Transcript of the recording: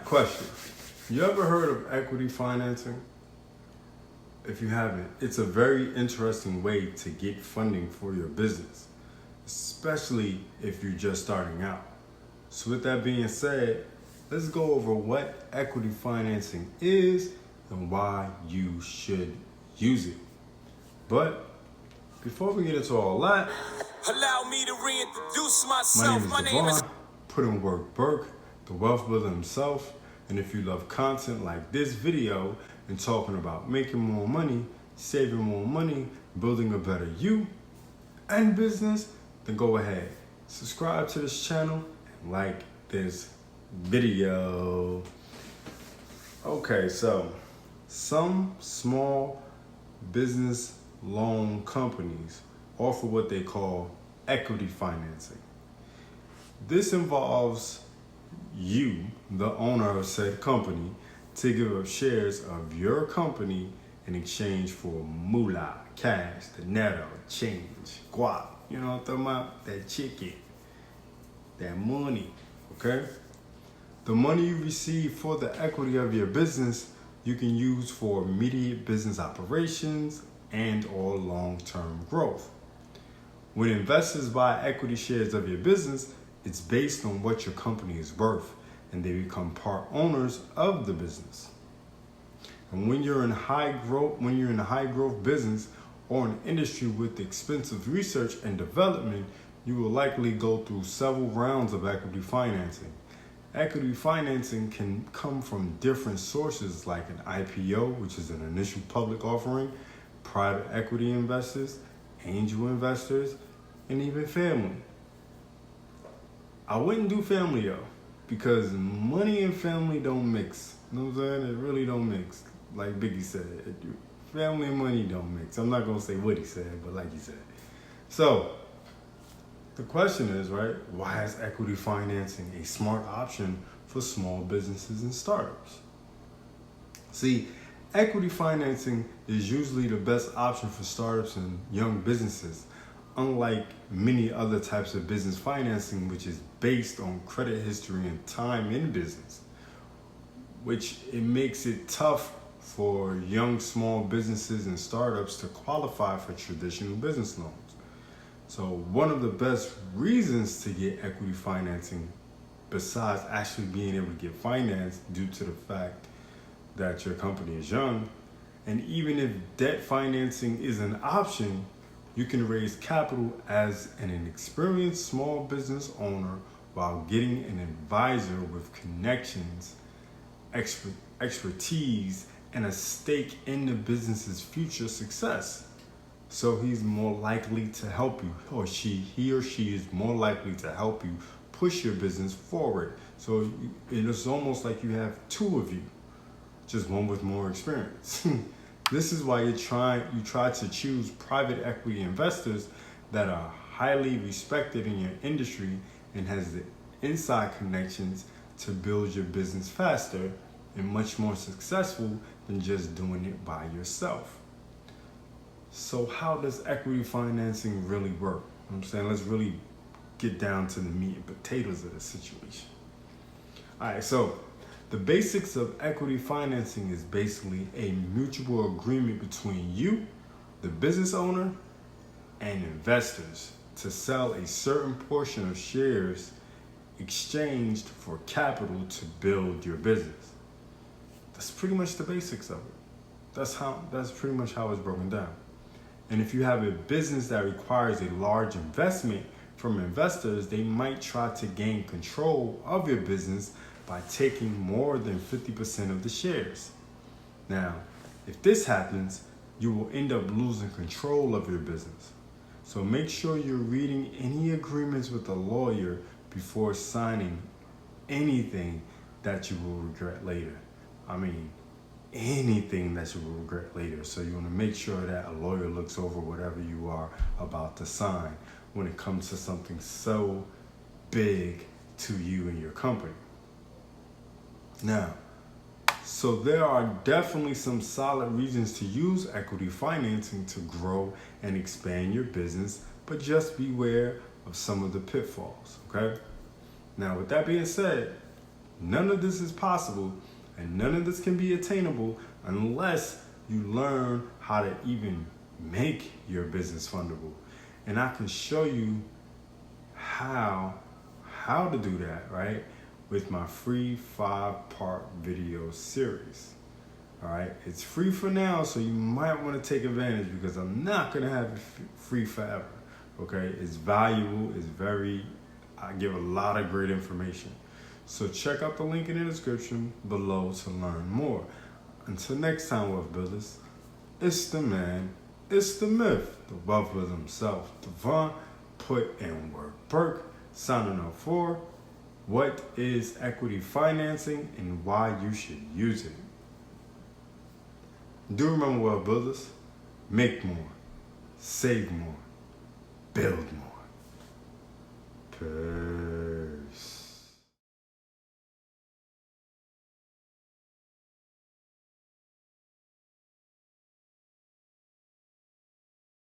Question. You ever heard of equity financing? If you haven't, it's a very interesting way to get funding for your business, especially if you're just starting out. So with that being said, let's go over what equity financing is and why you should use it. But before we get into all that, allow me to reintroduce my myself. name is Devon, Put in Work Burke, the wealth builder himself. And if you love content like this video and talking about making more money, saving more money, building a better you and business, then go ahead, subscribe to this channel and like this video. Okay, so some small business loan companies offer what they call equity financing. This involves you, the owner of said company, to give up shares of your company in exchange for moolah, cash, dinero, change, guap. You know what I'm talking about? That chicken, that money, okay? The money you receive for the equity of your business, you can use for immediate business operations and or long-term growth. When investors buy equity shares of your business, it's based on what your company is worth, and they become part owners of the business. And when you're in high growth business or an industry with expensive research and development, you will likely go through several rounds of equity financing. Equity financing can come from different sources like an IPO, which is an initial public offering, private equity investors, angel investors, and even family. I wouldn't do family though, because money and family don't mix. You know what I'm saying? It really don't mix. Like Biggie said, family and money don't mix. I'm not gonna say what he said, but like he said. So the question is, right, why is equity financing a smart option for small businesses and startups? See, equity financing is usually the best option for startups and young businesses, unlike many other types of business financing, which is based on credit history and time in business, which it makes it tough for young small businesses and startups to qualify for traditional business loans. So one of the best reasons to get equity financing, besides actually being able to get financed due to the fact that your company is young, and even if debt financing is an option, you can raise capital as an experienced small business owner while getting an advisor with connections, expertise, and a stake in the business's future success. So he's more likely to help you, he or she is more likely to help you push your business forward. So it is almost like you have two of you, just one with more experience. This is why you try to choose private equity investors that are highly respected in your industry and has the inside connections to build your business faster and much more successful than just doing it by yourself. So how does equity financing really work? I'm saying, let's really get down to the meat and potatoes of the situation. All right, so the basics of equity financing is basically a mutual agreement between you, the business owner, and investors to sell a certain portion of shares exchanged for capital to build your business. That's pretty much the basics of it. That's pretty much how it's broken down. And if you have a business that requires a large investment from investors, they might try to gain control of your business by taking more than 50% of the shares. Now, if this happens, you will end up losing control of your business. So make sure you're reading any agreements with a lawyer before signing anything that you will regret later. I mean, anything that you will regret later. So you want to make sure that a lawyer looks over whatever you are about to sign when it comes to something so big to you and your company. Now, so there are definitely some solid reasons to use equity financing to grow and expand your business, but just beware of some of the pitfalls, okay? Now, with that being said, None of this is possible, and none of this can be attainable unless you learn how to even make your business fundable. And I can show you how to do that, right, with my free 5-part video series. All right, it's free for now, so you might want to take advantage because I'm not going to have it free forever. Okay, it's valuable, I give a lot of great information. So check out the link in the description below to learn more. Until next time, Wealth Builders, it's the man, it's the myth, the Wealth Builder himself, Devon Put in Work Burke, signing off for what is equity financing and why you should use it. Do remember, Wealth Builders, make more, save more, build more. Peace.